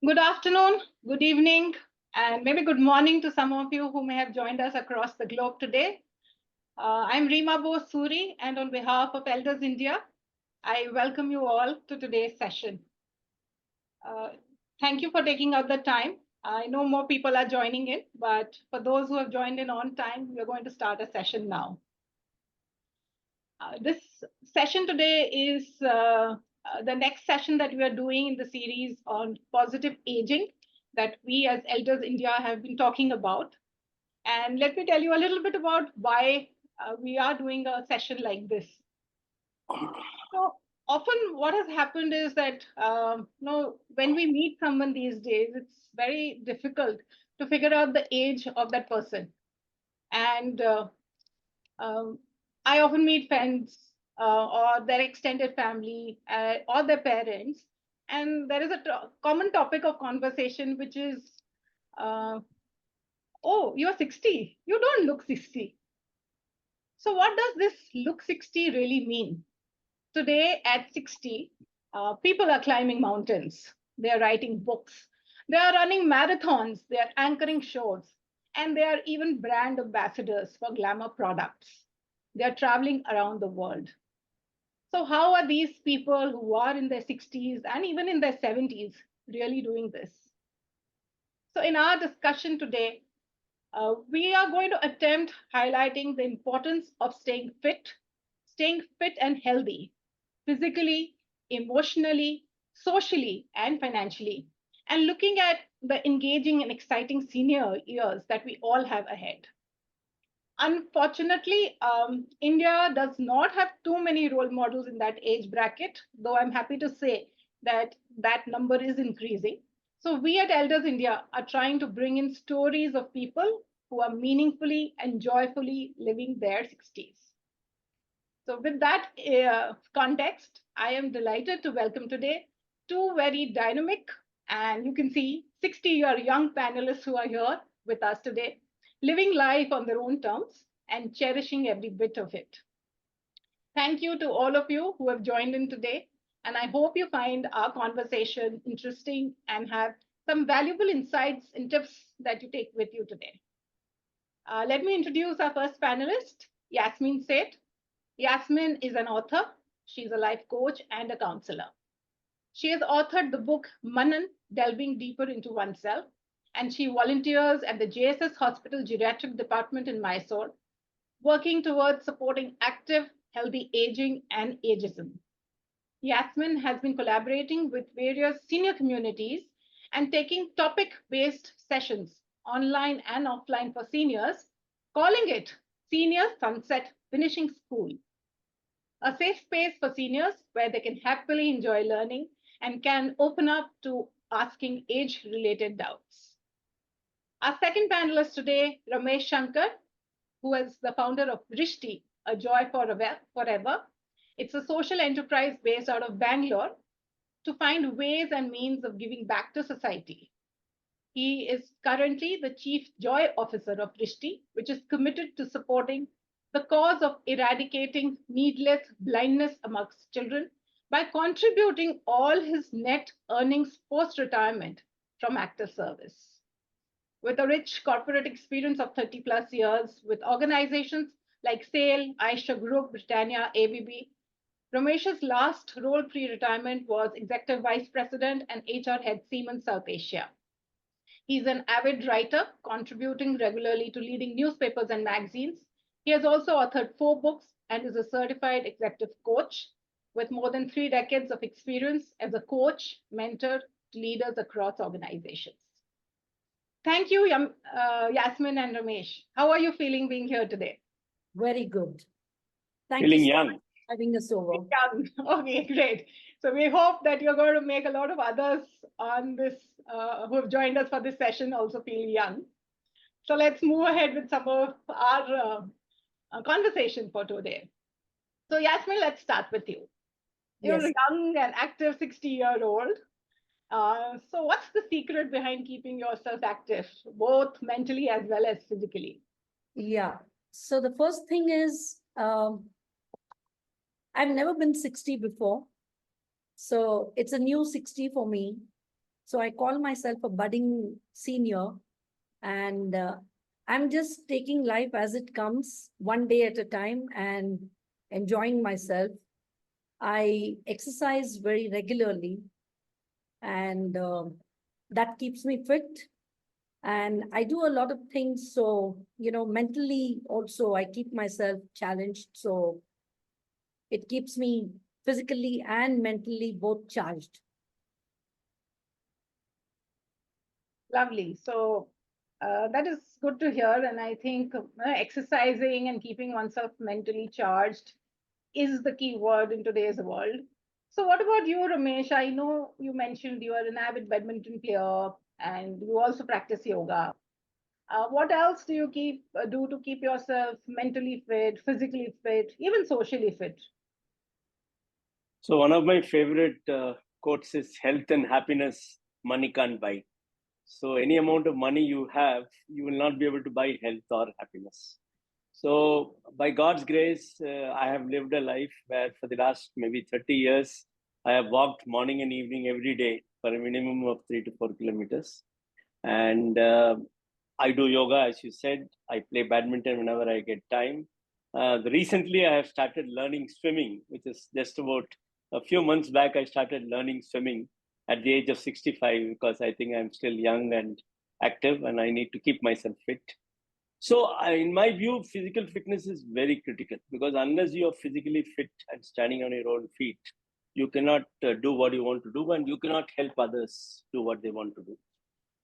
Good afternoon, good evening, and maybe good morning to some of you who may have joined us across the globe today. I'm Reema Bose Suri, and on behalf of Elders India, I welcome you all to today's session. Thank you for taking out the time. I know more people are joining in, but for those who have joined in on time, we're going to start a session now. This session today is the next session that we are doing in the series on positive aging that we as Elders India have been talking about. And let me tell you a little bit about why we are doing a session like this. So often what has happened is that when we meet someone these days, it's very difficult to figure out the age of that person. And I often meet friends or their extended family or their parents, and there is a common topic of conversation, which is, oh, you're 60. You don't look 60. So what does this look 60 really mean? Today at 60, people are climbing mountains. They are writing books. They are running marathons. They are anchoring shows. And they are even brand ambassadors for glamour products. They are traveling around the world. So how are these people who are in their 60s and even in their 70s really doing this? So in our discussion today, we are going to attempt highlighting the importance of staying fit and healthy, physically, emotionally, socially, and financially, and looking at the engaging and exciting senior years that we all have ahead. Unfortunately, India does not have too many role models in that age bracket, though I'm happy to say that that number is increasing. So we at Elders India are trying to bring in stories of people who are meaningfully and joyfully living their 60s. So with that context, I am delighted to welcome today two very dynamic and you can see 60-year young panelists who are here with us today, living life on their own terms and cherishing every bit of it. Thank you to all of you who have joined in today, and I hope you find our conversation interesting and have some valuable insights and tips that you take with you today. Let me introduce our first panelist, Yasmin Seth. Yasmin is an author. She's a life coach and a counselor. She has authored the book Manan, Delving Deeper into Oneself, and she volunteers at the JSS Hospital Geriatric Department in Mysore, working towards supporting active, healthy aging and ageism. Yasmin has been collaborating with various senior communities and taking topic-based sessions online and offline for seniors, calling it Senior Sunset Finishing School, a safe space for seniors where they can happily enjoy learning and can open up to asking age-related doubts. Our second panelist today, Ramesh Shanker, who is the founder of Hrishti, A Joy Forever. It's a social enterprise based out of Bangalore to find ways and means of giving back to society. He is currently the Chief Joy Officer of Hrishti, which is committed to supporting the cause of eradicating needless blindness amongst children by contributing all his net earnings post-retirement from active service. With a rich corporate experience of 30 plus years with organizations like SAIL, Aisha Group, Britannia, ABB, Ramesh's last role pre-retirement was Executive Vice President and HR Head Siemens South Asia. He's an avid writer, contributing regularly to leading newspapers and magazines. He has also authored 4 books and is a certified executive coach with more than 3 decades of experience as a coach, mentor to leaders across organizations. Thank you, Yasmin and Ramesh. How are you feeling being here today? Very good. Thank Feeling you so young. much for having us over. Young. Okay, great. So we hope that you're going to make a lot of others on this who have joined us for this session also feel young. So let's move ahead with some of our conversation for today. So Yasmin, let's start with you. You're Yes. a young and active 60-year-old. So what's the secret behind keeping yourself active, both mentally as well as physically? Yeah. So the first thing is, I've never been 60 before. So it's a new 60 for me. So I call myself a budding senior, and I'm just taking life as it comes, one day at a time, and enjoying myself. I exercise very regularly, and that keeps me fit. And I do a lot of things. So, mentally also, I keep myself challenged. So it keeps me physically and mentally both charged. Lovely. So that is good to hear. And I think exercising and keeping oneself mentally charged is the key word in today's world. So, what about you, Ramesh? I know you mentioned you are an avid badminton player and you also practice yoga. What else do you do to keep yourself mentally fit, physically fit, even socially fit? So one of my favorite quotes is health and happiness money can't buy. So any amount of money you have, you will not be able to buy health or happiness. So by God's grace, I have lived a life where for the last maybe 30 years, I have walked morning and evening every day for a minimum of 3 to 4 kilometers. And I do yoga, as you said. I play badminton whenever I get time. Recently, I have started learning swimming, which is just about a few months back. I started learning swimming at the age of 65 because I think I'm still young and active and I need to keep myself fit. So, in my view, physical fitness is very critical because unless you are physically fit and standing on your own feet, you cannot do what you want to do and you cannot help others do what they want to do.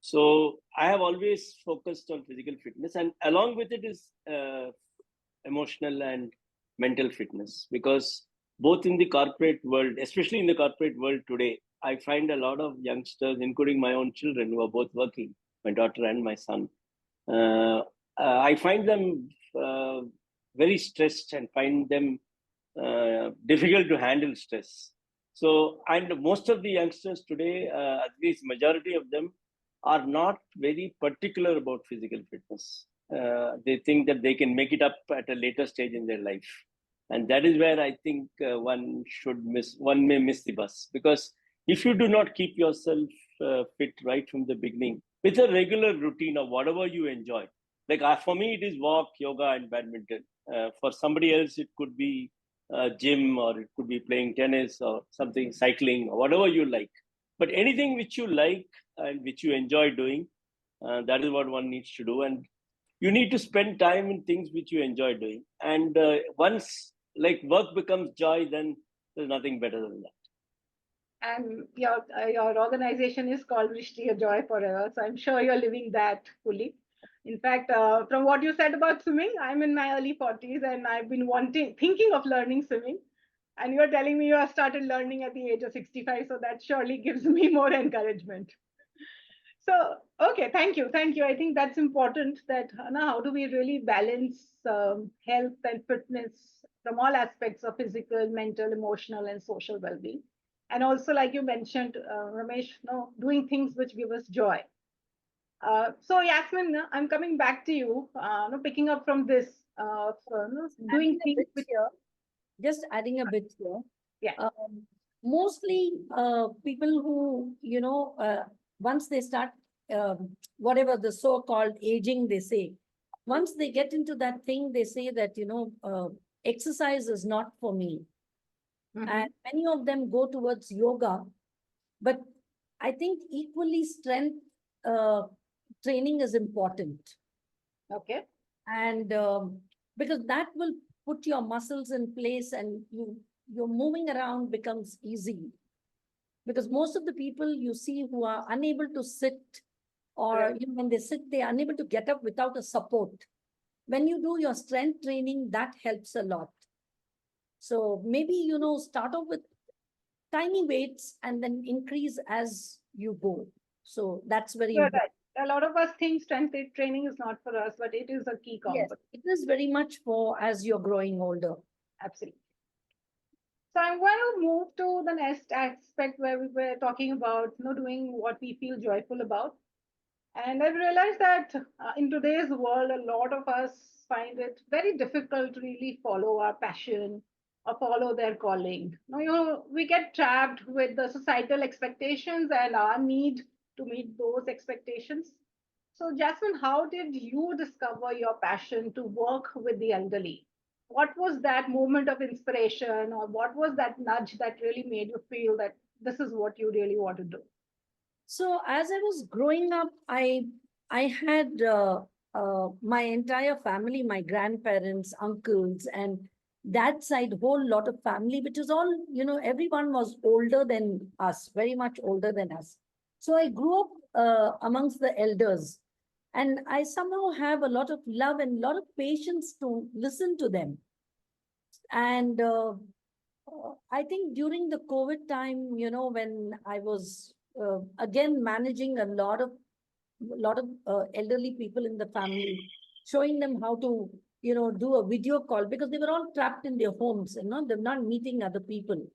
So I have always focused on physical fitness, and along with it is emotional and mental fitness. Because both in the corporate world, especially in the corporate world today, I find a lot of youngsters, including my own children, who are both working, my daughter and my son. I find them very stressed and find them difficult to handle stress. So, and most of the youngsters today, at least majority of them, are not very particular about physical fitness. They think that they can make it up at a later stage in their life, and that is where I think one may miss the bus, because if you do not keep yourself fit right from the beginning with a regular routine of whatever you enjoy, like for me it is walk, yoga, and badminton. For somebody else, it could be gym, or it could be playing tennis or something, cycling, or whatever you like. But anything which you like and which you enjoy doing, that is what one needs to do. And you need to spend time in things which you enjoy doing. And once like work becomes joy, then there's nothing better than that. And your organization is called Hrishti, a joy forever. So I'm sure you're living that fully. In fact, from what you said about swimming, I'm in my early 40s and I've been thinking of learning swimming. And you're telling me you have started learning at the age of 65. So that surely gives me more encouragement. So, okay, thank you. Thank you. I think that's important that now how do we really balance health and fitness from all aspects of physical, mental, emotional, and social well being. And also, like you mentioned, Ramesh, doing things which give us joy. So, Yasmin, I'm coming back to you, picking up from this, doing Adding a things bit which, here, just adding a bit here. yeah, Mostly people who, once they start whatever the so-called aging, they say, once they get into that thing, they say that, exercise is not for me. And many of them go towards yoga. But I think equally strength training is important. okay. And because that will put your muscles in place, and your moving around becomes easy. Because most of the people you see who are unable to sit, or Right. when they sit, they are unable to get up without a support. When you do your strength training, that helps a lot. So maybe, start off with tiny weights and then increase as you go. So that's very You're important. right. A lot of us think strength training is not for us, but it is a key Yes, component. it is very much for as you're growing older. Absolutely. So I'm going to move to the next aspect where we were talking about doing what we feel joyful about. And I've realized that in today's world, a lot of us find it very difficult to really follow our passion or follow their calling. We get trapped with the societal expectations and our need to meet those expectations. So, Jasmine, how did you discover your passion to work with the elderly? What was that moment of inspiration, or what was that nudge that really made you feel that this is what you really want to do? So as I was growing up, I had my entire family, my grandparents, uncles, and that side, whole lot of family, which is all, everyone was older than us, very much older than us. So I grew up amongst the elders, and I somehow have a lot of love and a lot of patience to listen to them. And I think during the COVID time, when I was again managing a lot of elderly people in the family, showing them how to, do a video call because they were all trapped in their homes, they're not meeting other people.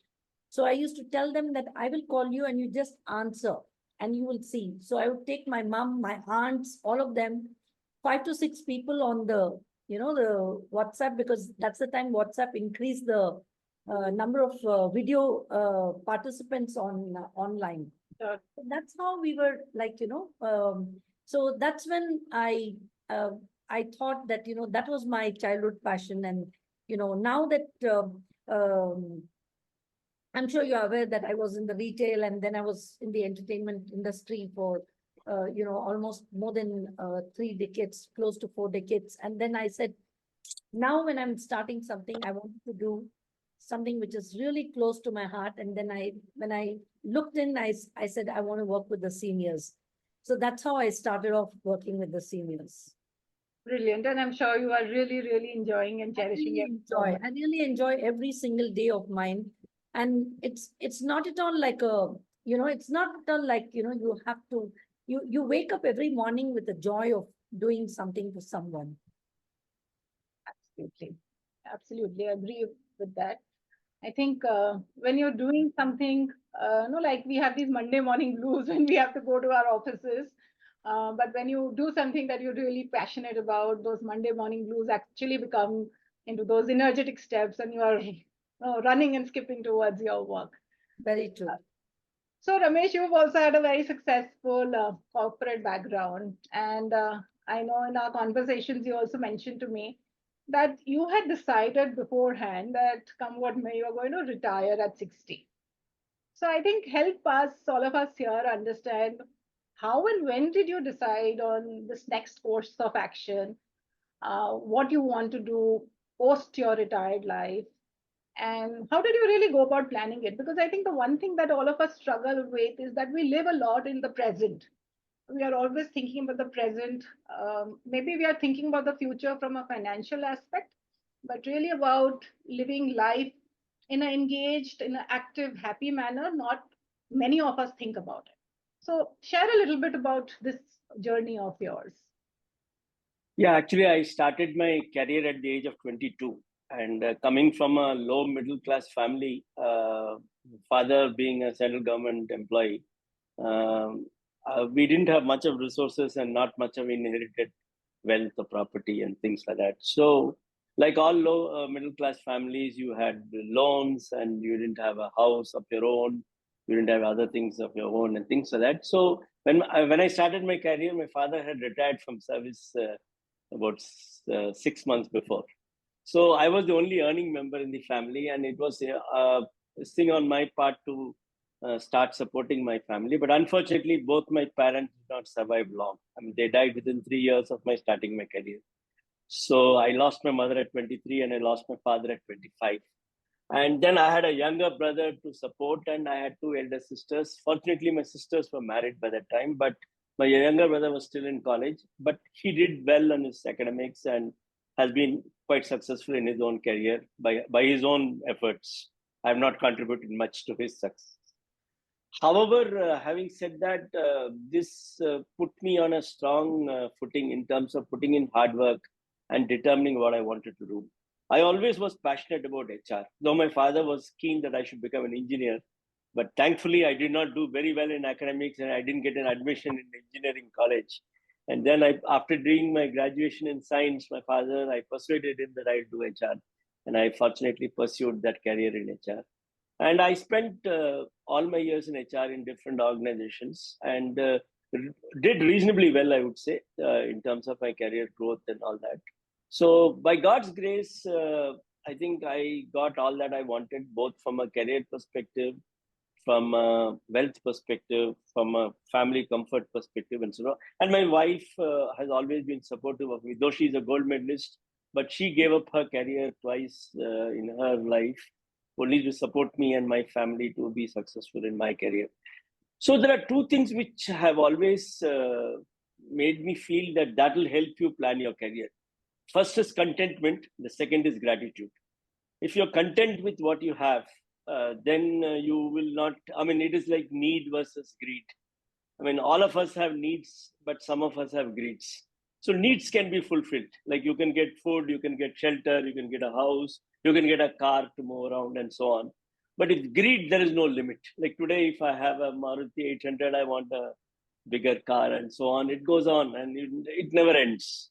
So I used to tell them that I will call you and you just answer and you will see. So I would take my mom, my aunts, all of them, 5 to 6 people on the WhatsApp, because that's the time WhatsApp increased the number of video participants online. Sure. That's how we were like, so that's when I thought that, that was my childhood passion. And, now that I'm sure you're aware that I was in the retail and then I was in the entertainment industry for, almost more than 3 decades, close to 4 decades. And then I said, now when I'm starting something, I wanted to do something which is really close to my heart. And then when I looked in, I said, I want to work with the seniors. So that's how I started off working with the seniors. Brilliant. And I'm sure you are really, really enjoying and cherishing it. I really enjoy every single day of mine. And it's not at all like it's not at all like, you have to, you wake up every morning with the joy of doing something for someone. Absolutely. Absolutely agree with that. I think when you're doing something, like we have these Monday morning blues when we have to go to our offices. But when you do something that you're really passionate about, those Monday morning blues actually become into those energetic steps and you are running and skipping towards your work. Very true. So, Ramesh, you've also had a very successful corporate background. And I know in our conversations, you also mentioned to me that you had decided beforehand that come what may, you're going to retire at 60. So, I think help us, all of us here, understand how and when did you decide on this next course of action, what you want to do post your retired life, and how did you really go about planning it? Because I think the one thing that all of us struggle with is that we live a lot in the present. We are always thinking about the present. Maybe we are thinking about the future from a financial aspect, but really about living life in an engaged, in an active, happy manner. Not many of us think about it. So, share a little bit about this journey of yours. Yeah, actually, I started my career at the age of 22. And coming from a low middle class family, father being a central government employee, we didn't have much of resources and not much of inherited wealth or property and things like that. So, like all low middle class families, you had loans and you didn't have a house of your own. You didn't have other things of your own and things like that. So, when I started my career, my father had retired from service about 6 months before. So I was the only earning member in the family, and it was a thing on my part to start supporting my family. But unfortunately, both my parents did not survive long. I mean, they died within 3 years of my starting my career. So I lost my mother at 23, and I lost my father at 25. And then I had a younger brother to support, and I had two elder sisters. Fortunately, my sisters were married by that time, but my younger brother was still in college. But he did well on his academics and has been quite successful in his own career by his own efforts. I have not contributed much to his success. However, having said that, this put me on a strong footing in terms of putting in hard work and determining what I wanted to do. I always was passionate about HR, though my father was keen that I should become an engineer. But thankfully, I did not do very well in academics and I didn't get an admission in engineering college. And then after doing my graduation in science, my father, I persuaded him that I would do HR. And I fortunately pursued that career in HR. And I spent all my years in HR in different organizations and did reasonably well, I would say, in terms of my career growth and all that. So by God's grace, I think I got all that I wanted, both from a career perspective, from a wealth perspective, from a family comfort perspective, and so on. And my wife has always been supportive of me, though she's a gold medalist, but she gave up her career twice in her life only to support me and my family to be successful in my career. So there are two things which have always made me feel that will help you plan your career. First is contentment. The second is gratitude. If you're content with what you have, then you will not, I mean, it is like need versus greed. I mean, all of us have needs, but some of us have greeds. So needs can be fulfilled. Like you can get food, you can get shelter, you can get a house, you can get a car to move around and so on. But with greed, there is no limit. Like today, if I have a Maruti 800, I want a bigger car and so on. It goes on and it never ends.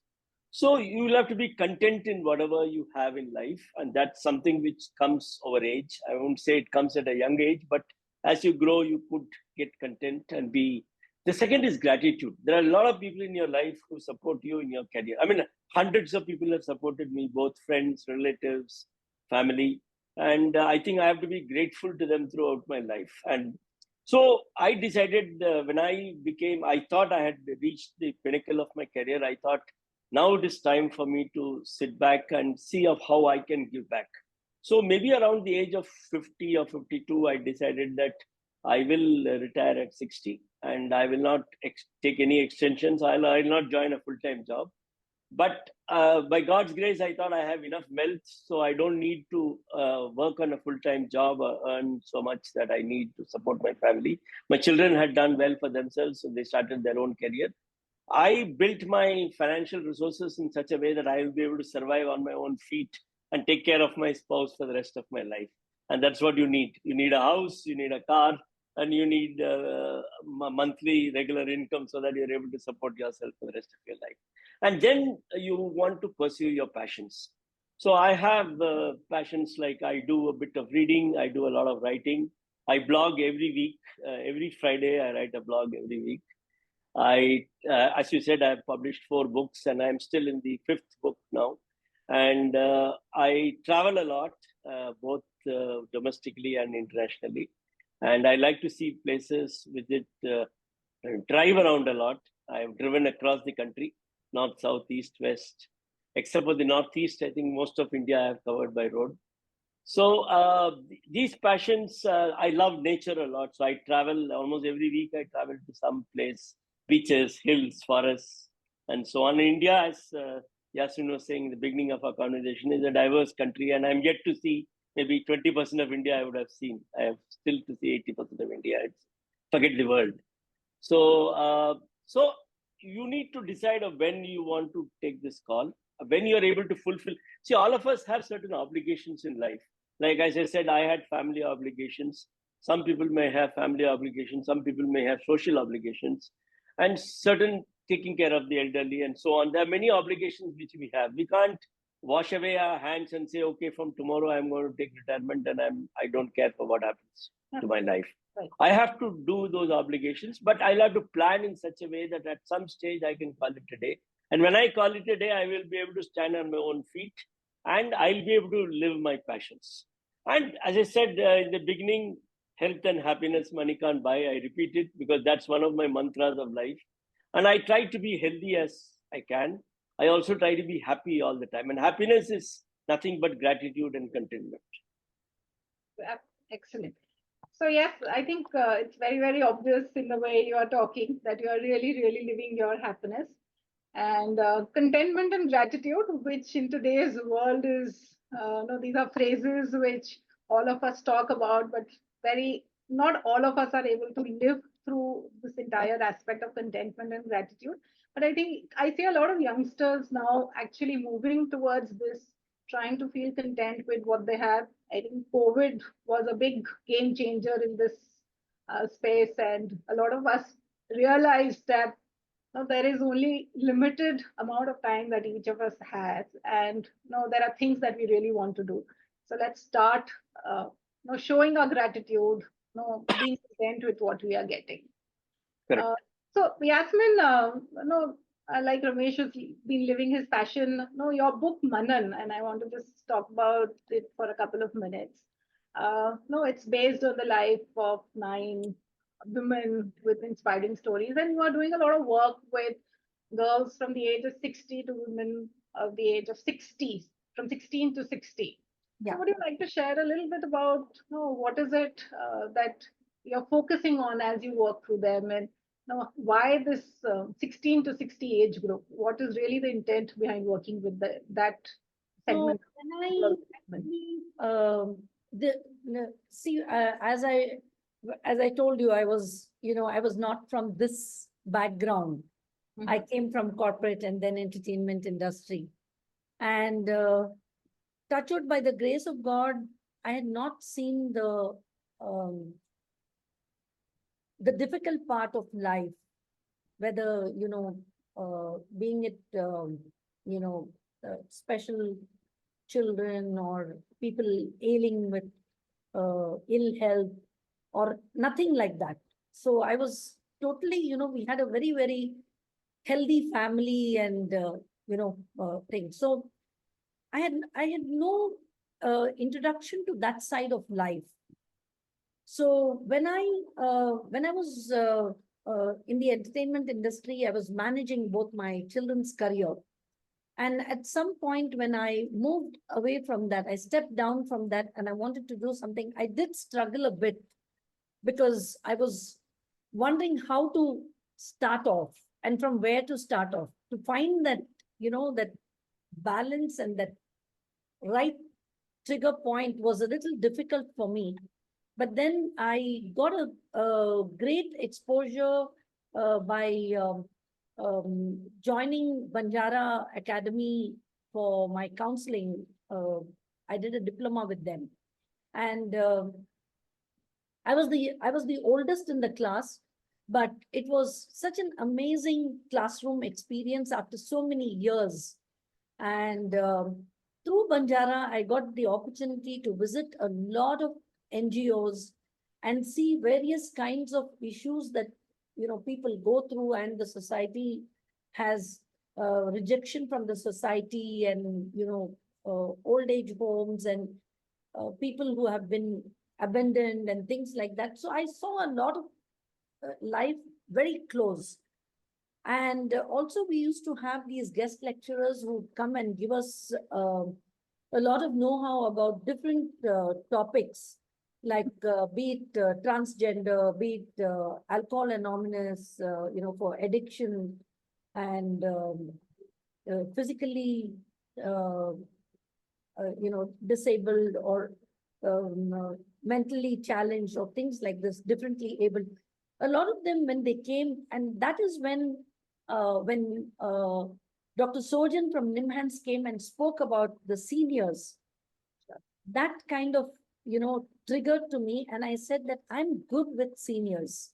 So you will have to be content in whatever you have in life. And that's something which comes over age. I won't say it comes at a young age, but as you grow, you could get content and be. The second is gratitude. There are a lot of people in your life who support you in your career. I mean, hundreds of people have supported me, both friends, relatives, family. And I think I have to be grateful to them throughout my life. And so I decided when I thought I had reached the pinnacle of my career. I thought now it is time for me to sit back and see of how I can give back. So maybe around the age of 50 or 52, I decided that I will retire at 60 and I will not take any extensions. I'll not join a full-time job. But by God's grace, I thought I have enough wealth, so I don't need to work on a full-time job or earn so much that I need to support my family. My children had done well for themselves, so they started their own career. I built my financial resources in such a way that I will be able to survive on my own feet and take care of my spouse for the rest of my life. And that's what you need. You need a house, you need a car, and you need a monthly regular income so that you're able to support yourself for the rest of your life. And then you want to pursue your passions. So I have passions like I do a bit of reading, I do a lot of writing, I blog every week. Every Friday, I write a blog every week. As you said, I've published 4 books and I'm still in the 5th book now. And I travel a lot, both domestically and internationally. And I like to see places, visit, drive around a lot. I've driven across the country, north, south, east, west. Except for the northeast, I think most of India I have covered by road. So these passions, I love nature a lot. So I travel almost every week. I travel to some place, beaches, hills, forests, and so on. India, as Yasin was saying in the beginning of our conversation, is a diverse country, and I'm yet to see maybe 20% of India I would have seen. I have still to see 80% of India. Forget the world. So, so you need to decide of when you want to take this call, when you're able to fulfill. See, all of us have certain obligations in life. Like as I said, I had family obligations. Some people may have family obligations. Some people may have social obligations, and certain taking care of the elderly and so on. There are many obligations which we have. We can't wash away our hands and say, okay, from tomorrow I'm going to take retirement and I don't care for what happens to my life. Right. I have to do those obligations, but I'll have to plan in such a way that at some stage I can call it a day. And when I call it a day, I will be able to stand on my own feet and I'll be able to live my passions. And as I said in the beginning, health and happiness money can't buy. I repeat it because that's one of my mantras of life. And I try to be healthy as I can. I also try to be happy all the time. And happiness is nothing but gratitude and contentment. Excellent. So yes, I think it's very, very obvious in the way you are talking that you are really, really living your happiness. And contentment and gratitude, which in today's world is, these are phrases which all of us talk about, but not all of us are able to live through this entire aspect of contentment and gratitude. But I think I see a lot of youngsters now actually moving towards this, trying to feel content with what they have. I think COVID was a big game changer in this space, and a lot of us realized that there is only limited amount of time that each of us has, and there are things that we really want to do. So let's start showing our gratitude, being content with what we are getting. Correct. So Yasmin, like Ramesh has been living his passion. Your book Manan, and I want to just talk about it for a couple of minutes. No, it's based on the life of 9 women with inspiring stories, and you are doing a lot of work with girls from the age of 60 to women of the age of 60, from 16 to 60. Yeah. So would you like to share a little bit about what is it that you're focusing on as you work through them, and why this 16 to 60 age group? What is really the intent behind working with that So segment? see, as I told you, I was not from this background. Mhm. I came from corporate and then entertainment industry, and touched by the grace of God, I had not seen um, the difficult part of life, whether being it special children or people ailing with ill health or nothing like that. So I was totally, we had a very, very healthy family and thing. So I had no introduction to that side of life. So when I was in the entertainment industry, I was managing both my children's career. And at some point, when I moved away from that, I stepped down from that and I wanted to do something. I did struggle a bit because I was wondering how to start off and from where to start off to find that, that balance and that right trigger point was a little difficult for me. But then I got a great exposure by joining Banjara Academy for my counseling. I did a diploma with them, and I was the oldest in the class, but it was such an amazing classroom experience after so many years. And through Banjara, I got the opportunity to visit a lot of NGOs and see various kinds of issues that people go through, and the society has rejection from the society, and old age homes and people who have been abandoned and things like that. So I saw a lot of life very close. And also, we used to have these guest lecturers who come and give us a lot of know-how about different topics, like be it transgender, be it alcohol anonymous, for addiction, and physically, disabled or mentally challenged or things like this, differently abled. A lot of them, when they came, and that is when Dr. Sojan from Nimhans came and spoke about the seniors, that kind of, triggered to me. And I said that I'm good with seniors.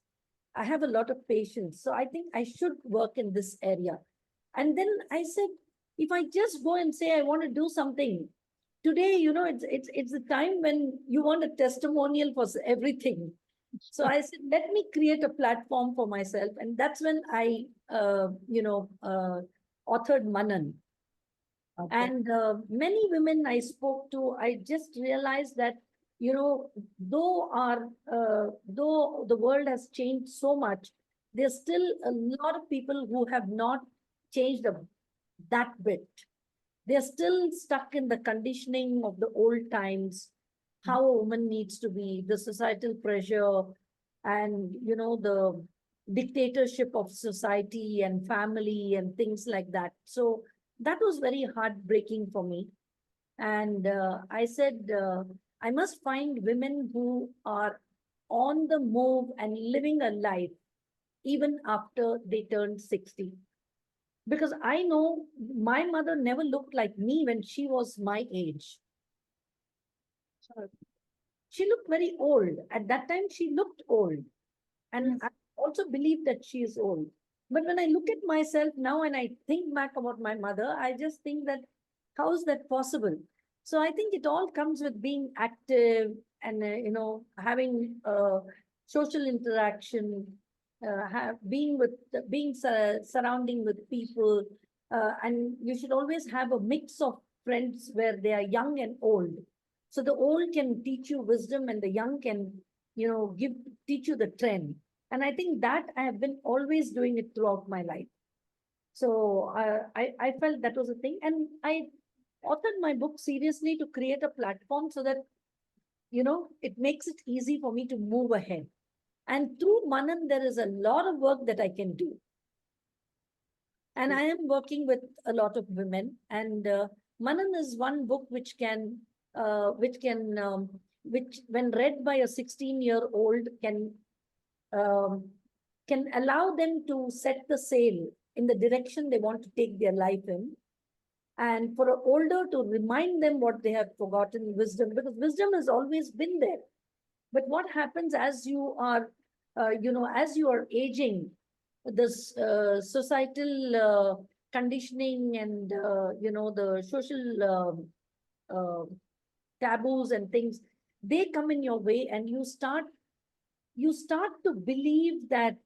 I have a lot of patience. So I think I should work in this area. And then I said, if I just go and say I want to do something, today, it's a time when you want a testimonial for everything. So I said, let me create a platform for myself. And that's when I, authored Manan. Okay. And many women I spoke to, I just realized that, though the world has changed so much, there's still a lot of people who have not changed that bit. They're still stuck in the conditioning of the old times, how a woman needs to be, the societal pressure, and the dictatorship of society and family and things like that. So that was very heartbreaking for me. And I said, I must find women who are on the move and living a life even after they turned 60. Because I know my mother never looked like me when she was my age. She looked very old. At that time, she looked old. And I also believe that she is old. But when I look at myself now and I think back about my mother, I just think that how is that possible? So I think it all comes with being active and having social interaction, surrounding with people, and you should always have a mix of friends where they are young and old. So the old can teach you wisdom, and the young can, teach you the trend. And I think that I have been always doing it throughout my life. So I felt that was a thing, and I authored my book seriously to create a platform so that it makes it easy for me to move ahead. And through Manan, there is a lot of work that I can do. And I am working with a lot of women. And Manan is one book which when read by a 16-year-old, um, can allow them to set the sail in the direction they want to take their life in. And for an older to remind them what they have forgotten, wisdom, because wisdom has always been there. But what happens as you are, as you are aging, this societal conditioning and, the social taboos and things, they come in your way, and you start to believe that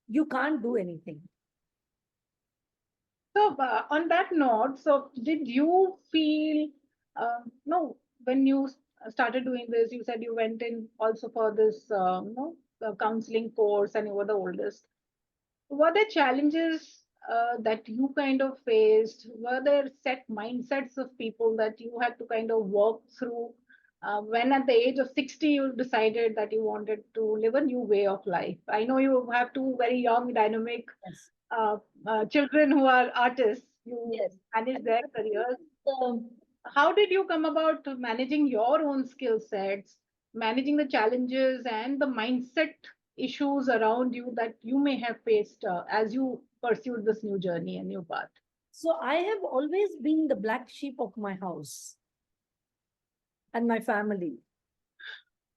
you can't do anything. So on that note, so did you feel, no, when you started doing this, you said you went in also for this, counseling course, and you were the oldest. Were there challenges that you kind of faced? Were there set mindsets of people that you had to kind of work through when at the age of 60 you decided that you wanted to live a new way of life? I know you have two very young, dynamic Yes. children who are artists. You Yes. manage their careers. Um, How did you come about managing your own skill sets, managing the challenges and the mindset issues around you that you may have faced as you pursued this new journey and new path? so I have always been the black sheep of my house and my family.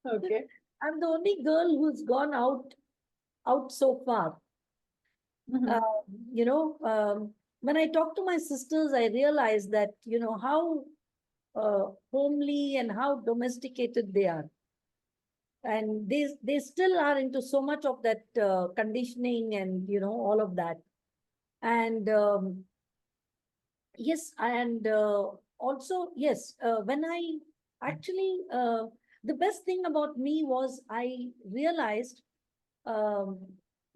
Okay. I'm the only girl who's gone out so far. Mhm. Uh, when I talk to my sisters, I realize that how homely and how domesticated they are, and they still are into so much of that conditioning and all of that. And yes, and also yes, when I actually the best thing about me was I realized um,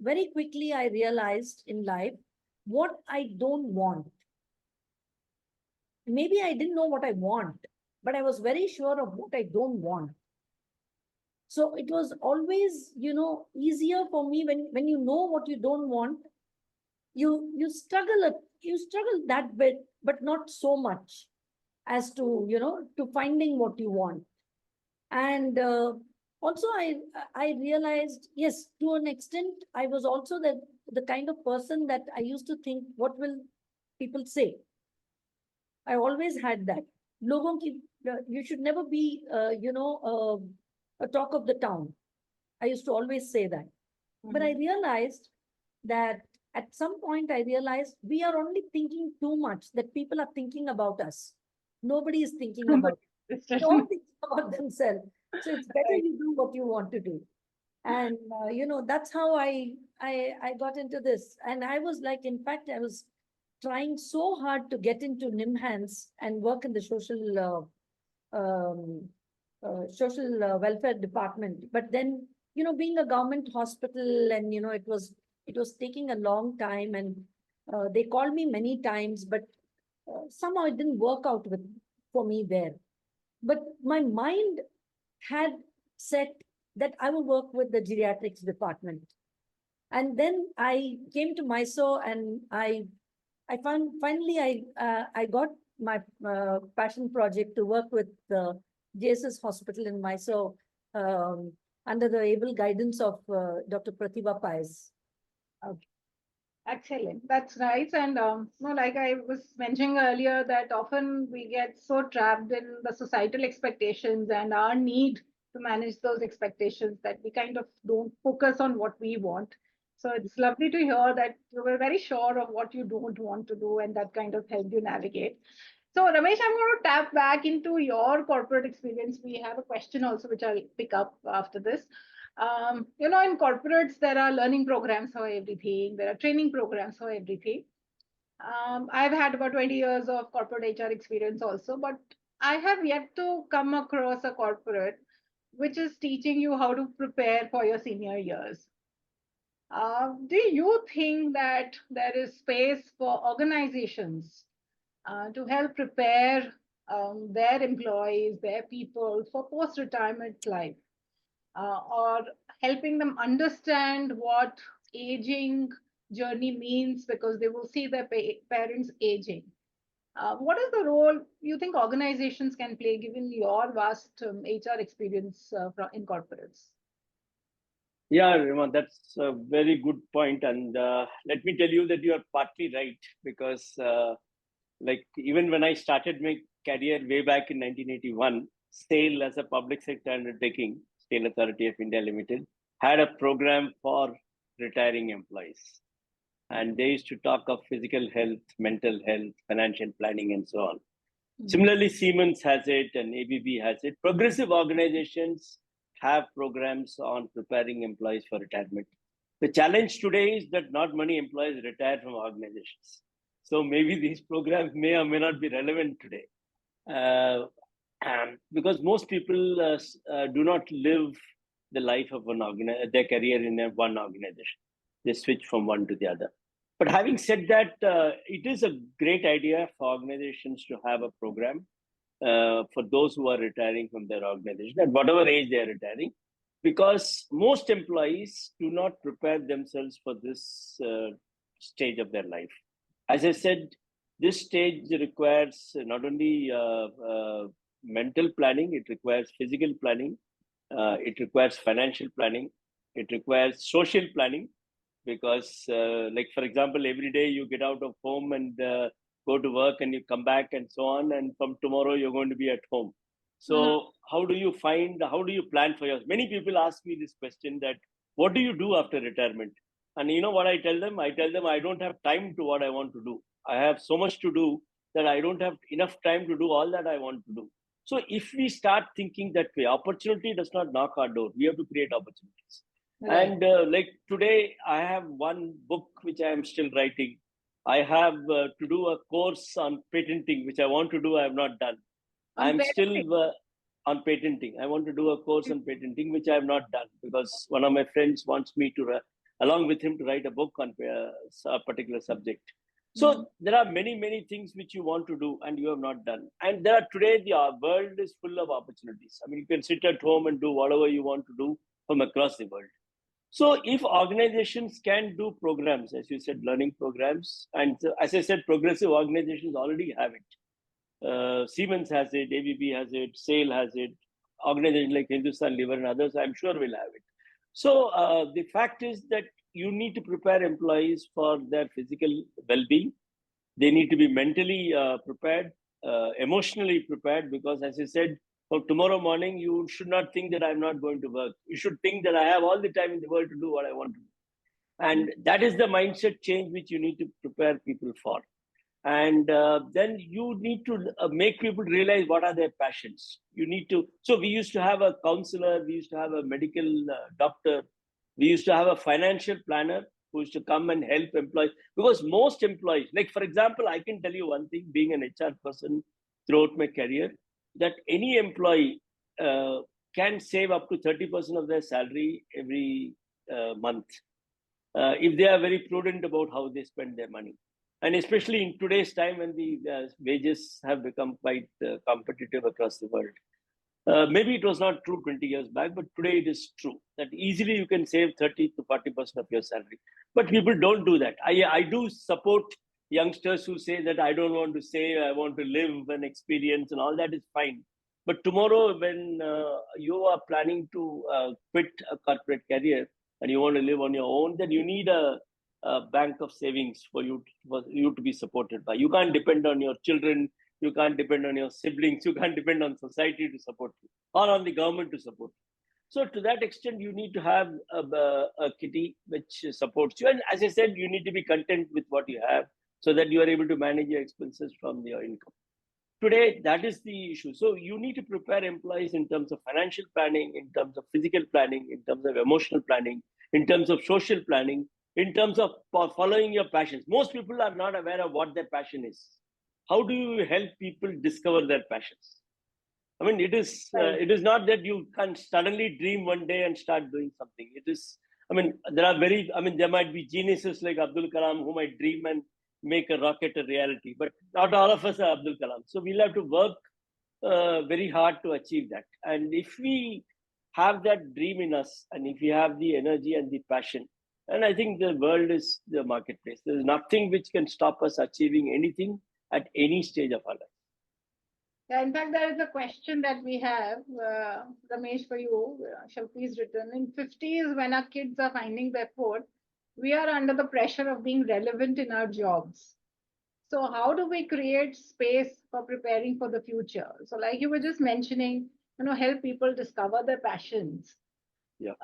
very quickly. I realized in life what I don't want. Maybe I didn't know what I want, but I was very sure of what I don't want. So it was always, easier for me when you know what you don't want. You struggle that bit, but not so much as to to finding what you want. And also I realized, yes, to an extent, I was also the kind of person that I used to think, what will people say? I always had that. Logon ki, you should never be, a talk of the town. I used to always say that. But I Mhm. realized that at some point, I realized we are only thinking too much, that people are thinking about us. Nobody is thinking But about, it's they're all just- thinking about themselves. So it's better Right. you do what you want to do. And that's how I got into this. And I was like, in fact, I was trying so hard to get into NIMHANS and work in the social welfare department. But then, being a government hospital, and it was taking a long time, and they called me many times, but somehow it didn't work out for me there. But my mind had set that I will work with the geriatrics department. And then I came to Mysore, and I found finally I got my passion project to work with the JSS Hospital in Mysore, under the able guidance of Dr. Pratibha Pais. Okay. Excellent. That's nice. And no, like I was mentioning earlier, that often we get so trapped in the societal expectations and our need to manage those expectations that we kind of don't focus on what we want. So it's lovely to hear that you were very sure of what you don't want to do, and that kind of helped you navigate. So, Ramesh, I'm going to tap back into your corporate experience. We have a question also, which I'll pick up after this. In corporates, there are learning programs for everything, there are training programs for everything. I've had about 20 years of corporate HR experience also, but I have yet to come across a corporate which is teaching you how to prepare for your senior years. Do you think that there is space for organizations to help prepare their employees, their people for post retirement life, or helping them understand what aging journey means because they will see their parents aging? What is the role you think organizations can play given your vast HR experience in corporates? Yeah, Rima, that's a very good point. And let me tell you that you are partly right because, like, even when I started my career way back in 1981, SAIL as a public sector undertaking, Steel Authority of India Limited, had a program for retiring employees. And they used to talk of physical health, mental health, financial planning, and so on. Mm-hmm. Similarly, Siemens has it and ABB has it. Progressive organizations have programs on preparing employees for retirement. The challenge today is that not many employees retire from organizations. So maybe these programs may or may not be relevant today. Because most people do not live the life of their career in one organization. They switch from one to the other. But having said that, it is a great idea for organizations to have a program for those who are retiring from their organization at whatever age they are retiring, because most employees do not prepare themselves for this stage of their life. As I said, this stage requires not only mental planning, it requires physical planning, it requires financial planning, it requires social planning. Because, like, for example, every day you get out of home and go to work and you come back and so on. And from tomorrow, you're going to be at home. So how do you plan for yours? Many people ask me this question that, what do you do after retirement? And you know what I tell them? I tell them I don't have time to what I want to do. I have so much to do that I don't have enough time to do all that I want to do. So if we start thinking that way, opportunity does not knock our door. We have to create opportunities. Right. And like today, I have one book which I am still writing. I have to do a course on patenting, which I want to do. I have not done. I'm still on patenting. I want to do a course on patenting, which I have not done because one of my friends wants me to, along with him, to write a book on a particular subject. So there are many, many things which you want to do and you have not done. And today, the world is full of opportunities. I mean, you can sit at home and do whatever you want to do from across the world. So if organizations can do programs, as you said, learning programs, and as I said, progressive organizations already have it. Siemens has it, ABB has it, SAIL has it, organizations like Hindustan Liver and others, I'm sure will have it. So the fact is that you need to prepare employees for their physical well-being. They need to be mentally prepared, emotionally prepared, because as I said, for tomorrow morning, you should not think that I'm not going to work. You should think that I have all the time in the world to do what I want to do. And that is the mindset change which you need to prepare people for. And then you need to make people realize what are their passions. You need to, so we used to have a counselor, we used to have a medical doctor, we used to have a financial planner who used to come and help employees. Because most employees, like for example, I can tell you one thing, being an HR person throughout my career, that any employee can save up to 30% of their salary every month if they are very prudent about how they spend their money. And especially in today's time when the wages have become quite competitive across the world. Maybe it was not true 20 years back, but today it is true that easily you can save 30 to 40% of your salary. But people don't do that. I do support youngsters who say that I don't want to save, I want to live and experience, and all that is fine. But tomorrow, when you are planning to quit a corporate career and you want to live on your own, then you need a bank of savings for you to be supported by. You can't depend on your children, you can't depend on your siblings, you can't depend on society to support you or on the government to support you. So to that extent, you need to have a kitty which supports you. And as I said, you need to be content with what you have so that you are able to manage your expenses from your income. today, that is the issue. So you need to prepare employees in terms of financial planning, in terms of physical planning, in terms of emotional planning, in terms of social planning, in terms of following your passions. Most people are not aware of what their passion is. How do you help people discover their passions? I mean, it is not that you can suddenly dream one day and start doing something. It is, I mean, there might be geniuses like Abdul Kalam who might dream and make a rocket a reality, but not all of us are Abdul Kalam. So we'll have to work very hard to achieve that. And if we have that dream in us, and if we have the energy and the passion, and I think the world is the marketplace. There's nothing which can stop us achieving anything at any stage of our life. Yeah, in fact, there is a question that we have, Ramesh, for you. Shall please return. In 50s, when our kids are finding their foot, we are under the pressure of being relevant in our jobs. So how do we create space for preparing for the future? So like you were just mentioning, help people discover their passions. Yeah.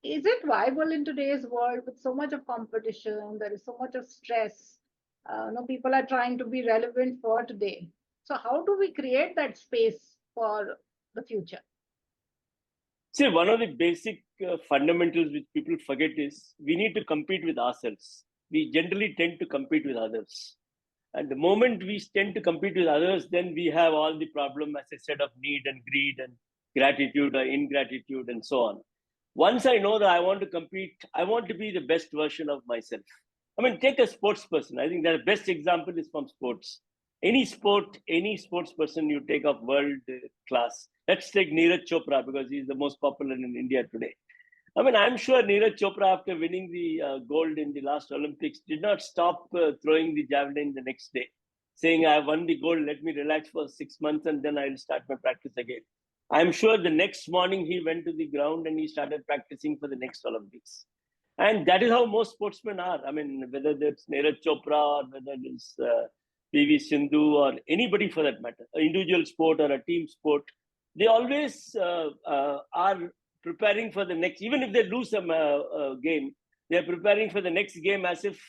Is it viable in today's world with so much of competition? There is so much of stress. People are trying to be relevant for today. So how do we create that space for the future? See, one of the basic fundamentals which people forget is we need to compete with ourselves. We generally tend to compete with others. And the moment we tend to compete with others, then we have all the problem, as I said, of need and greed and gratitude or ingratitude and so on. Once I know that I want to compete, I want to be the best version of myself. I mean, take a sports person. I think the best example is from sports. Any sport, any sports person you take of world class. Let's take Neeraj Chopra because he's the most popular in India today. I mean, I'm sure Neeraj Chopra, after winning the gold in the last Olympics, did not stop throwing the javelin the next day, saying, I won the gold, let me relax for 6 months and then I'll start my practice again. I'm sure the next morning he went to the ground and he started practicing for the next Olympics. And that is how most sportsmen are. I mean, whether it's Neeraj Chopra or whether it's PV Sindhu or anybody for that matter, an individual sport or a team sport, they always are preparing for the next, even if they lose some game, they're preparing for the next game as if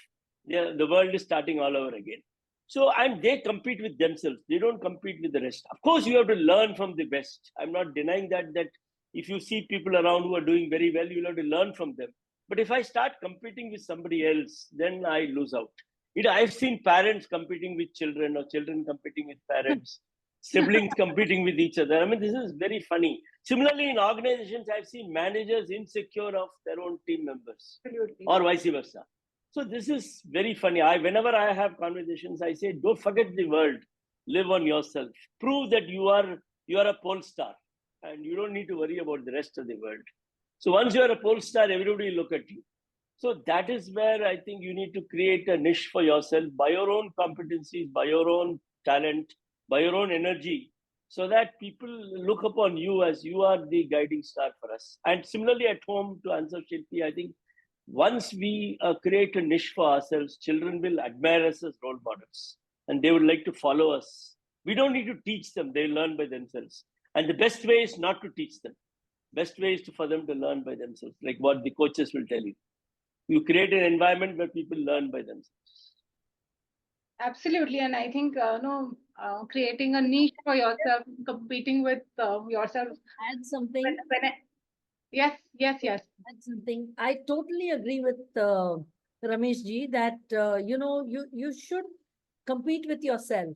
the world is starting all over again. So, and they compete with themselves. They don't compete with the rest. Of course, you have to learn from the best. I'm not denying that if you see people around who are doing very well, you'll have to learn from them. But if I start competing with somebody else, then I lose out. I've seen parents competing with children or children competing with parents, siblings competing with each other. I mean, this is very funny. Similarly, in organizations, I've seen managers insecure of their own team members. Absolutely. Or vice versa. So this is very funny. Whenever I have conversations, I say, don't forget the world. Live on yourself. Prove that you are a pole star and you don't need to worry about the rest of the world. So once you are a pole star, everybody will look at you. So that is where I think you need to create a niche for yourself by your own competencies, by your own talent, by your own energy, so that people look upon you as you are the guiding star for us. And similarly at home, to answer Shilpi, I think once we create a niche for ourselves, children will admire us as role models and they would like to follow us. We don't need to teach them, they learn by themselves. And the best way is not to teach them. Best way is for them to learn by themselves, like what the coaches will tell you. You create an environment where people learn by themselves. Absolutely. And I think, creating a niche for yourself, competing with yourself. Add something. Yes. Add something. I totally agree with Ramesh ji that, you should compete with yourself.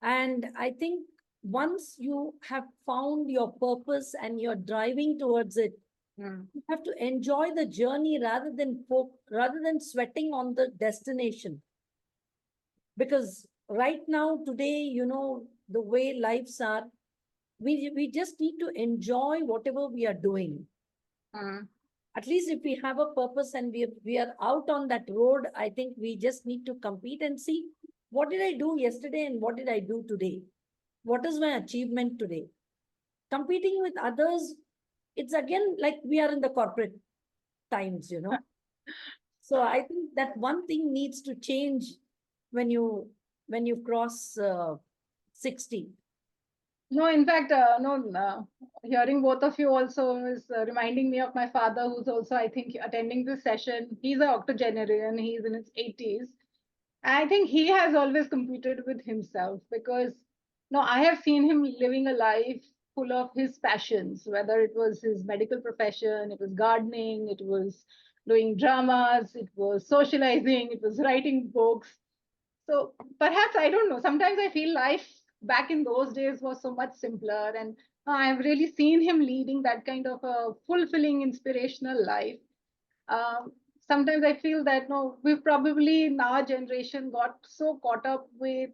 And I think once you have found your purpose and you're driving towards it, you have to enjoy the journey rather than sweating on the destination. Because right now, today, the way lives are, we just need to enjoy whatever we are doing. At least if we have a purpose and we are out on that road, I think we just need to compete and see what did I do yesterday and what did I do today? What is my achievement today? Competing with others, it's again like we are in the corporate times, So I think that one thing needs to change when you cross 60. No, in fact, hearing both of you also is reminding me of my father, who's also, I think, attending this session. He's an octogenarian, he's in his 80s. I think he has always competed with himself because No, I have seen him living a life full of his passions, whether it was his medical profession, it was gardening, it was doing dramas, it was socializing, it was writing books. So perhaps, I don't know, sometimes I feel life back in those days was so much simpler. And I've really seen him leading that kind of a fulfilling, inspirational life. Um, Sometimes I feel that no, we've probably in our generation got so caught up with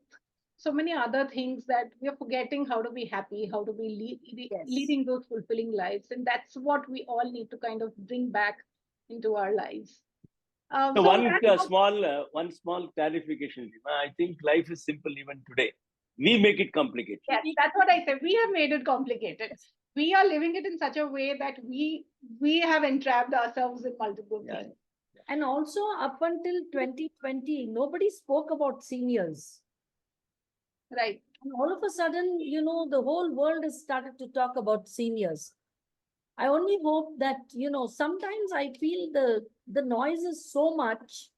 so many other things that we are forgetting how to be happy, how to be Yes. leading those fulfilling lives. And that's what we all need to kind of bring back into our lives. So So on that note, one small clarification, Rima. I think life is simple even today. We make it complicated. yes, that's what I said. We have made it complicated. We are living it in such a way that we have entrapped ourselves in multiple Yeah. things. And also up until 2020, nobody spoke about seniors. Right. And all of a sudden, the whole world has started to talk about seniors. I only hope that, sometimes I feel the noise is so much,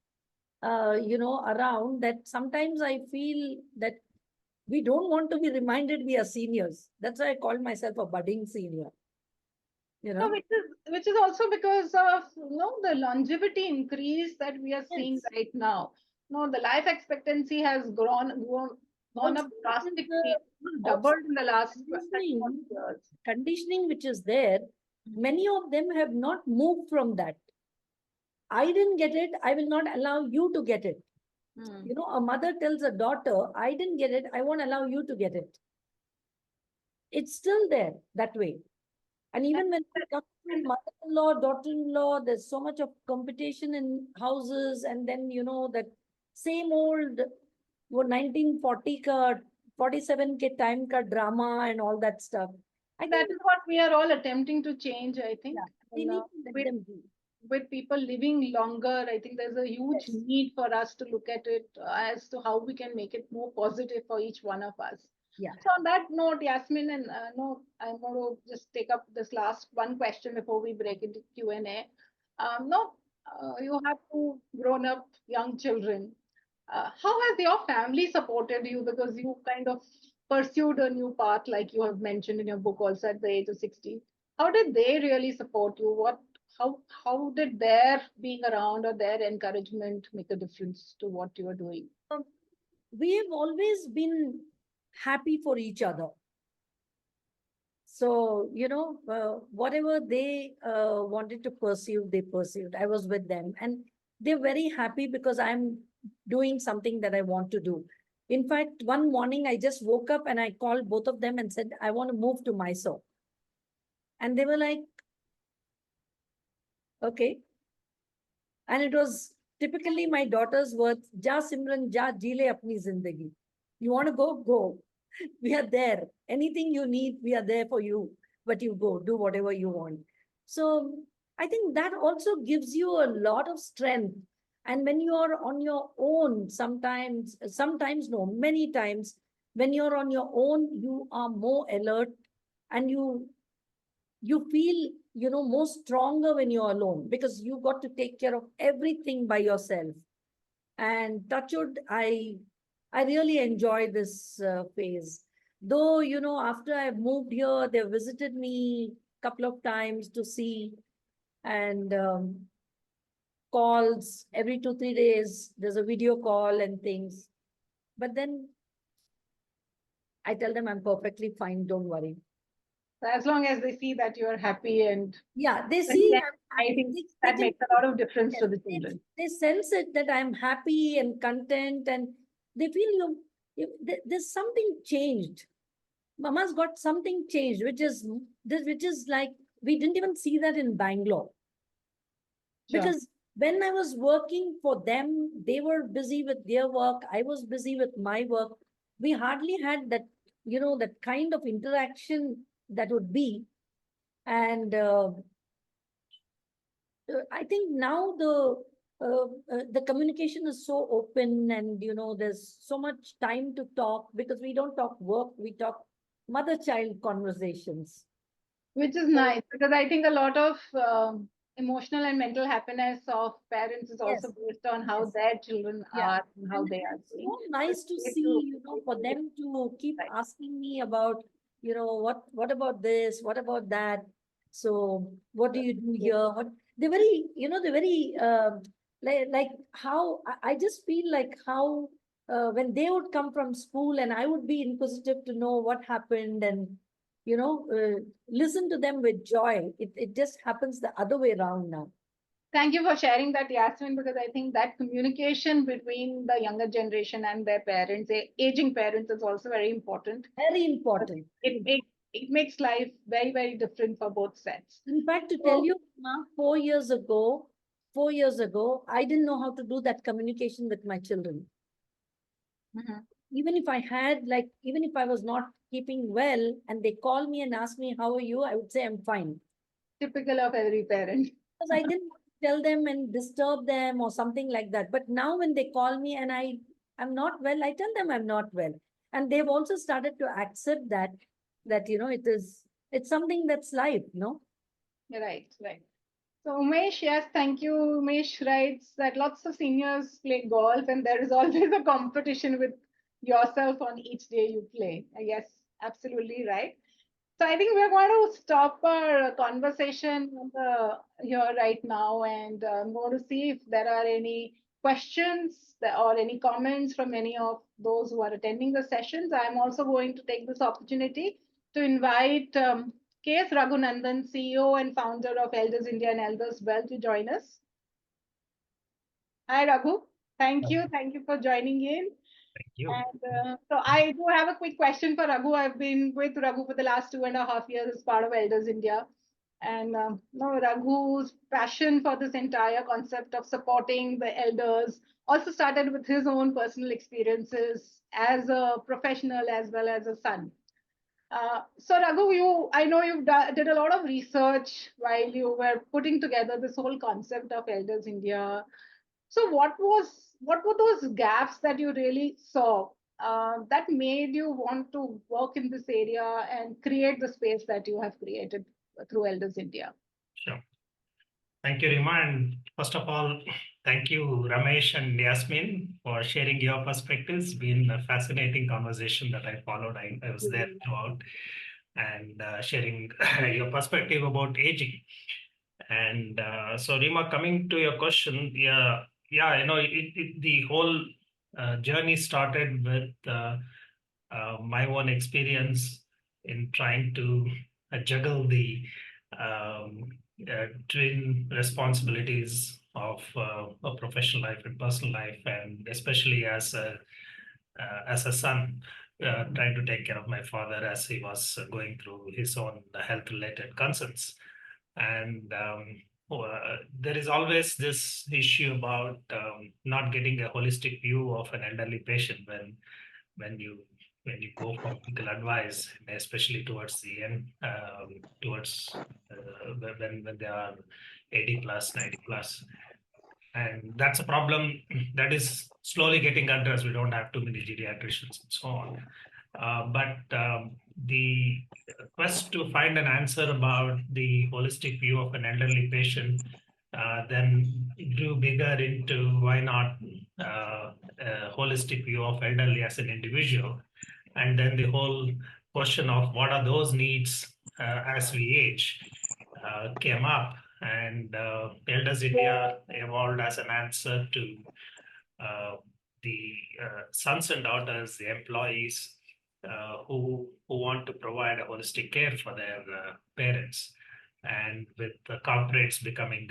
around that sometimes I feel that we don't want to be reminded we are seniors. That's why I call myself a budding senior, you No, know? which is also because of the longevity increase that we are seeing Yes. right now. No, the life expectancy has gone Also, up it is drastically, the also doubled in the last 30 conditioning, years. conditioning which is there. Many of them have not moved from that. I didn't get it. I will not allow you to get it. Hmm. A mother tells a daughter, I didn't get it. I won't allow you to get it. It's still there that way. And even when it comes to mother-in-law, daughter-in-law, there's so much of competition in houses. And then, that same old 1940 ka, 47 ke time ka drama and all that stuff. I That think, is what we are all attempting to change, I think. yeah, we And, need to let them be. with people living longer, I think there's a huge Yes. need for us to look at it as to how we can make it more positive for each one of us. Yeah. So on that note, Yasmin, and no, I'm going to just take up this last one question before we break into Q&A. No, you have two grown-up young children. How has your family supported you? Because you kind of pursued a new path, like you have mentioned in your book, also at the age of 60. How did they really support you? How did their being around or their encouragement make a difference to what you are doing? Um, we have always been happy for each other. So, whatever they wanted to pursue, they pursued. I was with them. And they're very happy because I'm doing something that I want to do. In fact, one morning I just woke up and I called both of them and said, I want to move to Mysore. And they were like, okay. And it was typically my daughter's words, Ja Simran, Ja Jeele apni zindagi. You want to go? Go. We are there. Anything you need, we are there for you. But you go, do whatever you want. So I think that also gives you a lot of strength. And when you are on your own, sometimes no, many times, when you're on your own, you are more alert and you feel more stronger when you're alone because you got to take care of everything by yourself. And touchwood, I really enjoy this phase. Though, after I've moved here, they've visited me a couple of times to see, and calls every 2 3 days. There's a video call and things. But then I tell them I'm perfectly fine. Don't worry. So as long as they see that you are happy and Yeah, they see. content, I think They that can. makes a lot of difference Yes, to the children. they sense it that I'm happy and content, and they feel there's something changed. Mama's got something changed, which is like we didn't even see that in Bangalore Sure. because when I was working for them, they were busy with their work. I was busy with my work. We hardly had that, that kind of interaction that would be, and I think now the communication is so open, and there's so much time to talk because we don't talk work, we talk mother-child conversations. Which is So nice because I think a lot of emotional and mental happiness of parents is also Yes, based on how yes. their children Yeah. are and how And they are it's doing. so nice to see, for them to keep Right. asking me about, what about this? What about that? So what do you do here? They're very, they're very, like how, I just feel like how, when they would come from school and I would be inquisitive to know what happened and, listen to them with joy. It just happens the other way around now. Thank you for sharing that, Yasmin, because I think that communication between the younger generation and their parents, aging parents, is also very important. Very important. It makes life very, very different for both sets. In fact, to tell So, you, Ma, 4 years ago, I didn't know how to do that communication with my children. mhm, Even if I had, like, even if I was not keeping well and they call me and ask me, how are you? I would say, I'm fine. typical of every parent. Because I didn't want to tell them and disturb them or something like that. But now when they call me and I'm not well, I tell them I'm not well. And they've also started to accept that, it's something that's life, no? Right, right. So Umesh, yes, thank you. Umesh writes that lots of seniors play golf and there is always a competition with yourself on each day you play. Yes, absolutely right. So I think we're going to stop our conversation here right now, and I'm going to see if there are any questions or any comments from any of those who are attending the sessions. I'm also going to take this opportunity to invite K.S. Raghunandan, CEO and founder of Elders India and Elders Well, to join us. Hi, Raghu. Thank you. Thank you for joining in. Thank you. And so I do have a quick question for Raghu. I've been with Raghu for the last 2.5 years as part of Elders India. And no, Raghu's passion for this entire concept of supporting the elders also started with his own personal experiences as a professional as well as a son. So Raghu, I know you did a lot of research while you were putting together this whole concept of Elders India. So what were those gaps that you really saw that made you want to work in this area and create the space that you have created through Elders India? Sure. Thank you, Rima. And first of all, thank you, Ramesh and Yasmin, for sharing your perspectives. It's been a fascinating conversation that I followed. I was there throughout and sharing your perspective about aging. And so, Rima, coming to your question, the whole journey started with my own experience in trying to juggle the um, twin responsibilities of a professional life and personal life, and especially as a son, trying to take care of my father as he was going through his own health-related concerns. And there is always this issue about not getting a holistic view of an elderly patient when you when you go for medical advice, especially towards the end, towards when they are 80 plus, 90 plus. And that's a problem that is slowly getting addressed. We don't have too many geriatricians and so on. But the quest to find an answer about the holistic view of an elderly patient then grew bigger into why not a holistic view of elderly as an individual. And then the whole question of what are those needs as we age came up. And Elders India evolved as an answer to uh, the sons and daughters, the employees who want to provide a holistic care for their parents, and with the corporates becoming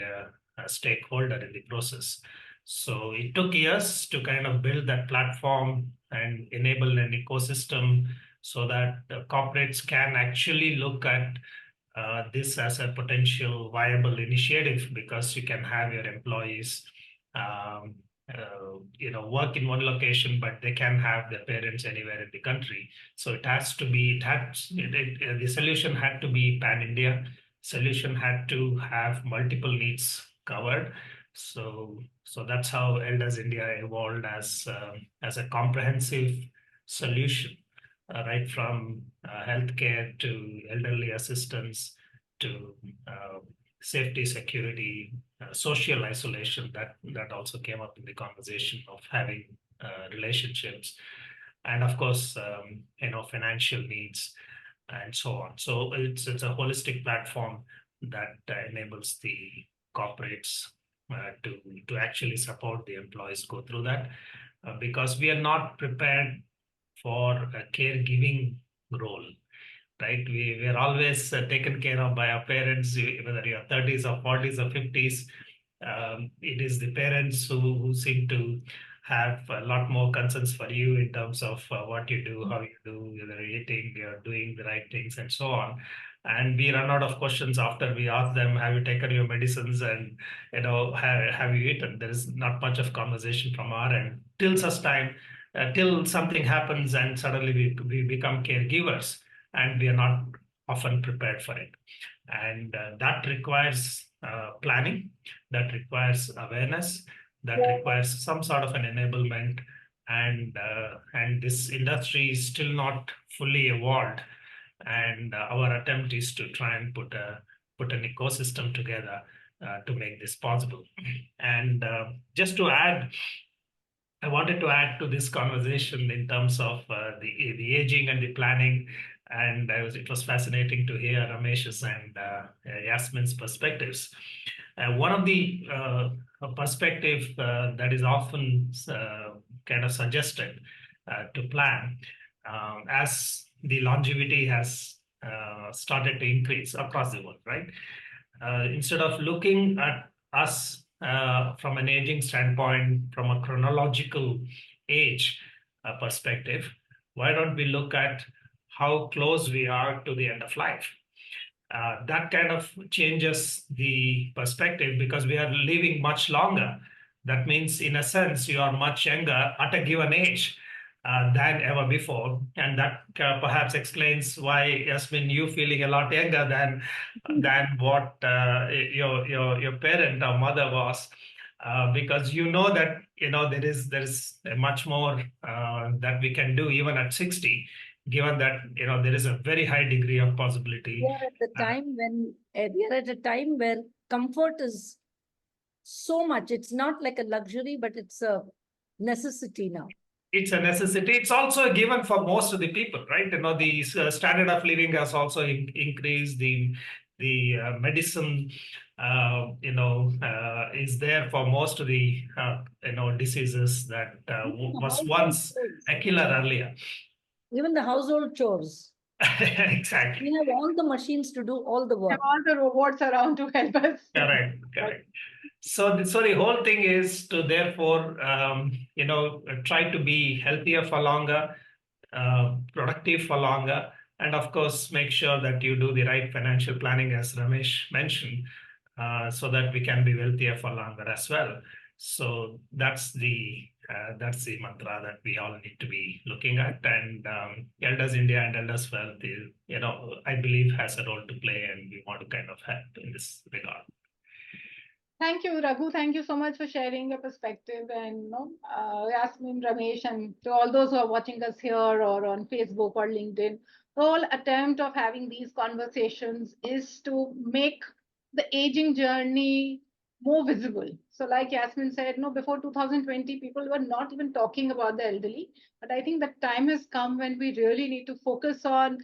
a stakeholder in the process. So it took years to kind of build that platform and enable an ecosystem so that corporates can actually look at this as a potential viable initiative, because you can have your employees um, work in one location, but they can have their parents anywhere in the country. So it has to be, the solution had to be pan-India. Solution had to have multiple needs covered. So that's how Elders India evolved as a comprehensive solution, right from healthcare to elderly assistance to safety, security, social isolation, that also came up in the conversation of having relationships, and of course, financial needs and so on. So it's a holistic platform that enables the corporates to actually support the employees go through that, because we are not prepared for a caregiving role, right? We are always taken care of by our parents, whether you're 30s or 40s or 50s. It is the parents who seem to have a lot more concerns for you in terms of what you do, how you do, whether you're eating, you're doing the right things, and so on. And we run out of questions after we ask them, have you taken your medicines, and have you eaten? There is not much of conversation from our end till such time, till something happens and suddenly we become caregivers, and we are not often prepared for it. And that requires planning, that requires awareness, that requires some sort of an enablement. And this industry is still not fully evolved. And our attempt is to try and put an ecosystem together to make this possible. And just to add, I wanted to add to this conversation in terms of the aging and the planning, and it was fascinating to hear Ramesh's and Yasmin's perspectives. One of the perspective that is often kind of suggested to plan as the longevity has started to increase across the world, right? Instead of looking at us from an aging standpoint, from a chronological age perspective, why don't we look at how close we are to the end of life? That kind of changes the perspective, because we are living much longer. That means, in a sense, you are much younger at a given age than ever before. And that perhaps explains why, Yasmin, you feeling a lot younger than what your parent or mother was. Because that there is much more that we can do even at 60, given that there is a very high degree of possibility. We are at a time where comfort is so much. It's not like a luxury, but it's a necessity now. It's a necessity. It's also a given for most of the people, right? The standard of living has also increased. The medicine, is there for most of the diseases that was once a killer earlier. Even the household chores. Exactly. We have all the machines to do all the work. Have all the robots around to help us. Correct. So the whole thing is to therefore, try to be healthier for longer, productive for longer, and of course, make sure that you do the right financial planning, as Ramesh mentioned, so that we can be wealthier for longer as well. So that's the mantra that we all need to be looking at. And Elders India and Elders Wealth, I believe, has a role to play, and we want to kind of help in this regard. Thank you, Raghu. Thank you so much for sharing your perspective. And Yasmin, Ramesh, and to all those who are watching us here or on Facebook or LinkedIn, the whole attempt of having these conversations is to make the aging journey more visible. So like Yasmin said, before 2020, people were not even talking about the elderly. But I think the time has come when we really need to focus on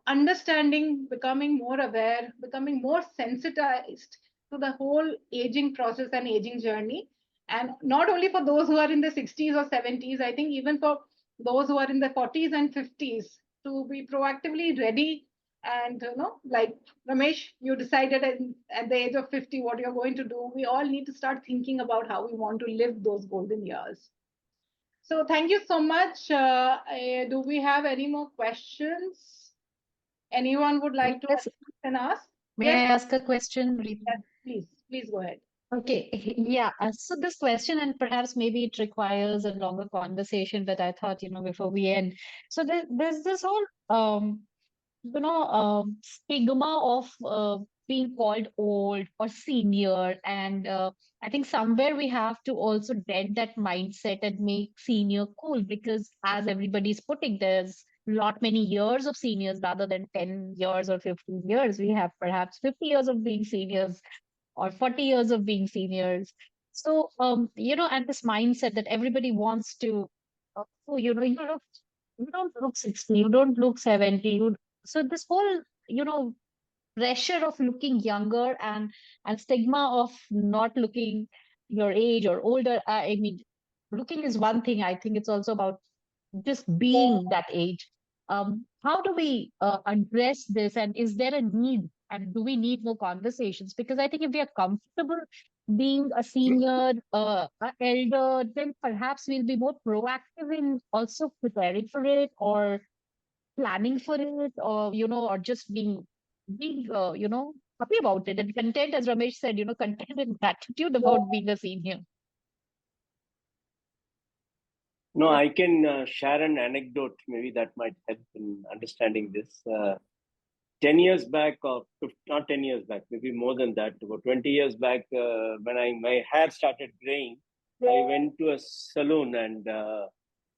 understanding, becoming more aware, becoming more sensitized to the whole aging process and aging journey. And not only for those who are in the 60s or 70s, I think even for those who are in the 40s and 50s, to be proactively ready. And like Ramesh, you decided at the age of 50 what you're going to do. We all need to start thinking about how we want to live those golden years. So thank you so much. Do we have any more questions? Anyone would like to ask? May I ask a question? Yes, please go ahead. Okay, yeah. So this question, and perhaps maybe it requires a longer conversation, but I thought, before we end. So there's this whole, stigma of being called old or senior. And I think somewhere we have to also dead that mindset and make senior cool, because as everybody's putting, there's lot many years of seniors rather than 10 years or 15 years. We have perhaps 50 years of being seniors or 40 years of being seniors. So, and this mindset that everybody wants to, oh, you don't look 60, you don't look 70. So this whole, pressure of looking younger and stigma of not looking your age or older. I mean, looking is one thing. I think it's also about just being that age. How do we address this? And is there a need? And do we need more conversations? Because I think if we are comfortable being a senior, a elder, then perhaps we'll be more proactive in also preparing for it or planning for it, or or just being happy about it and content, as Ramesh said, content and gratitude about being a senior. No, I can share an anecdote. Maybe that might help in understanding this. 10 years back, or not 10 years back, maybe more than that, about 20 years back, when my hair started graying, I went to a salon and the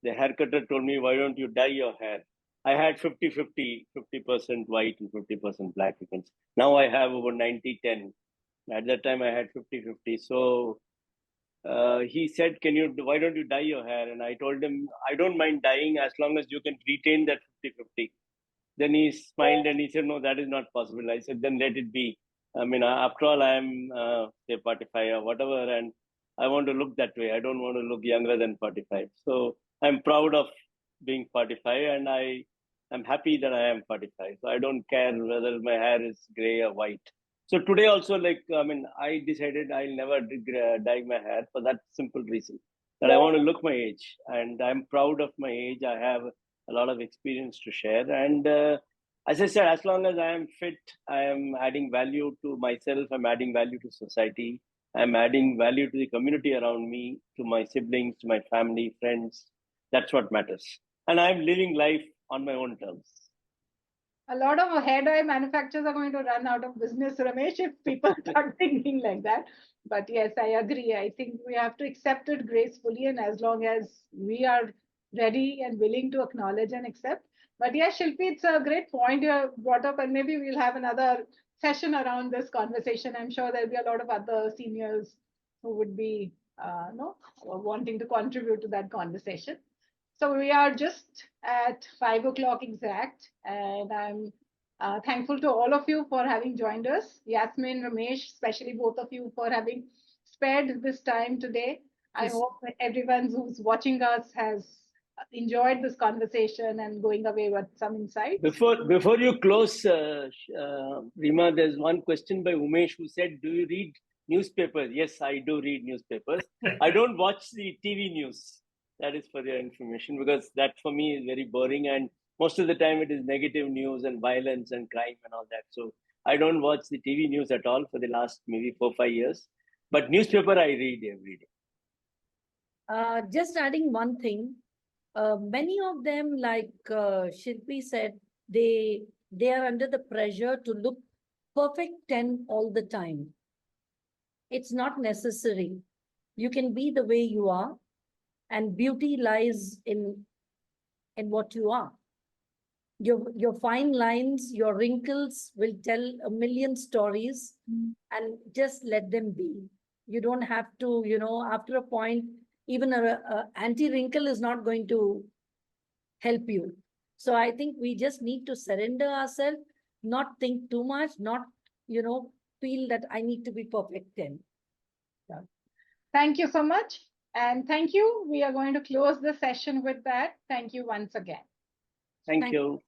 haircutter told me, why don't you dye your hair? I had 50-50, 50% white and 50% black. Now I have over 90-10. At that time, I had 50-50. So he said, why don't you dye your hair? And I told him, I don't mind dyeing as long as you can retain that 50-50. Then he smiled and he said, no, that is not possible. I said, then let it be. I mean, after all, I'm, say, 45 or whatever, and I want to look that way. I don't want to look younger than 45. So I'm proud of being 45, and I'm happy that I am 45. So I don't care whether my hair is gray or white. So today also, I decided I'll never dye my hair for that simple reason, that I want to look my age, and I'm proud of my age. I have a lot of experience to share. And as I said, as long as I am fit, I am adding value to myself, I'm adding value to society, I'm adding value to the community around me, to my siblings, to my family, friends. That's what matters. And I'm living life on my own terms. A lot of hair dye manufacturers are going to run out of business, Ramesh, if people start thinking like that. But yes, I agree. I think we have to accept it gracefully, and as long as we are ready and willing to acknowledge and accept. But yes, Shilpi, it's a great point you brought up, and maybe we'll have another session around this conversation. I'm sure there'll be a lot of other seniors who would be wanting to contribute to that conversation. So we are just at 5 o'clock exact, and I'm thankful to all of you for having joined us. Yasmin, Ramesh, especially both of you for having spared this time today. I hope everyone who's watching us has enjoyed this conversation and going away with some insights. Before you close, Rima, there's one question by Umesh who said, do you read newspapers? Yes, I do read newspapers. I don't watch the TV news. That is for your information, because that for me is very boring, and most of the time it is negative news and violence and crime and all that. So I don't watch the TV news at all for the last maybe 4-5 years. But newspaper I read every day. Just adding one thing, many of them, like Shilpi said, they are under the pressure to look perfect 10 all the time. It's not necessary. You can be the way you are, and beauty lies in what you are. Your fine lines, your wrinkles will tell a million stories, and just let them be. You don't have to, after a point, even a anti-wrinkle is not going to help you. So I think we just need to surrender ourselves, not think too much, not, feel that I need to be perfect 10. Yeah. Thank you so much. And thank you. We are going to close the session with that. Thank you once again. Thank you.